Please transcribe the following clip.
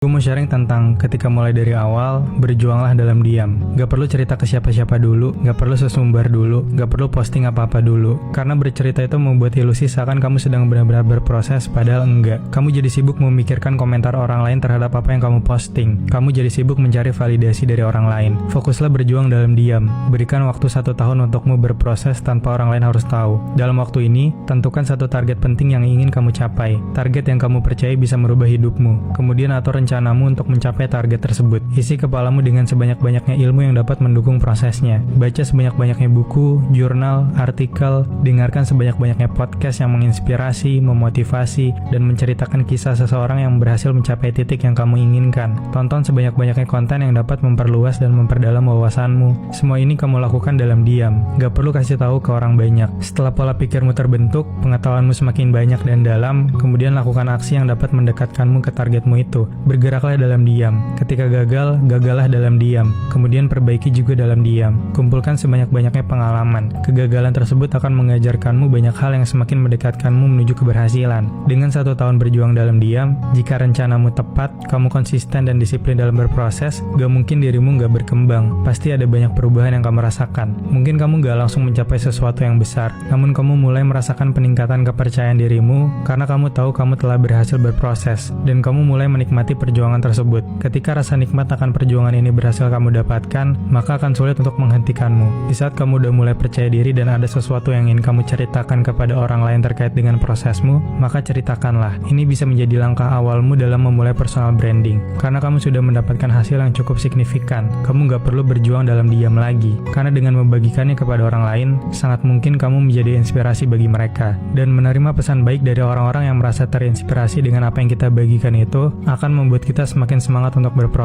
Gue mau sharing tentang ketika mulai dari awal, berjuanglah dalam diam. Gak perlu cerita ke siapa-siapa dulu, gak perlu sesumbar dulu, gak perlu posting apa-apa dulu. Karena bercerita itu membuat ilusi seakan kamu sedang benar-benar berproses, padahal enggak. Kamu jadi sibuk memikirkan komentar orang lain terhadap apa yang kamu posting. Kamu jadi sibuk mencari validasi dari orang lain. Fokuslah berjuang dalam diam. Berikan waktu 1 tahun untukmu berproses tanpa orang lain harus tahu. Dalam waktu ini, tentukan satu target penting yang ingin kamu capai. Target yang kamu percaya bisa merubah hidupmu. Kemudian atur rencanamu untuk mencapai target tersebut. Isi kepalamu dengan sebanyak-banyaknya ilmu yang dapat mendukung prosesnya. Baca sebanyak-banyaknya buku, jurnal, artikel, dengarkan sebanyak-banyaknya podcast yang menginspirasi, memotivasi, dan menceritakan kisah seseorang yang berhasil mencapai titik yang kamu inginkan. Tonton sebanyak-banyaknya konten yang dapat memperluas dan memperdalam wawasanmu. Semua ini kamu lakukan dalam diam. Gak perlu kasih tahu ke orang banyak. Setelah pola pikirmu terbentuk, pengetahuanmu semakin banyak dan dalam, kemudian lakukan aksi yang dapat mendekatkanmu ke targetmu itu. Bergeraklah dalam diam. Ketika gagal, gagallah dalam diam. Kemudian perbaiki juga dalam diam. Kumpulkan sebanyak-banyaknya pengalaman. Kegagalan tersebut akan mengajarkanmu banyak hal yang semakin mendekatkanmu menuju keberhasilan. Dengan 1 tahun berjuang dalam diam, jika rencanamu tepat, kamu konsisten dan disiplin dalam berproses, gak mungkin dirimu gak berkembang. Pasti ada banyak perubahan yang kamu rasakan. Mungkin kamu gak langsung mencapai sesuatu yang besar, namun kamu mulai merasakan peningkatan kepercayaan dirimu karena kamu tahu kamu telah berhasil berproses, dan kamu mulai menikmati perjuangan tersebut. Ketika rasa nikmat akan perjuangan ini berhasil kamu dapatkan, maka akan sulit untuk menghentikanmu. Di saat kamu udah mulai percaya diri dan ada sesuatu yang ingin kamu ceritakan kepada orang lain terkait dengan prosesmu, maka ceritakanlah. Ini bisa menjadi langkah awalmu dalam memulai personal branding. Karena kamu sudah mendapatkan hasil yang cukup signifikan, kamu gak perlu berjuang dalam diam lagi. Karena dengan membagikannya kepada orang lain, sangat mungkin kamu menjadi inspirasi bagi mereka. Dan menerima pesan baik dari orang-orang yang merasa terinspirasi dengan apa yang kita bagikan itu, akan membuat kita semakin semangat untuk berproses.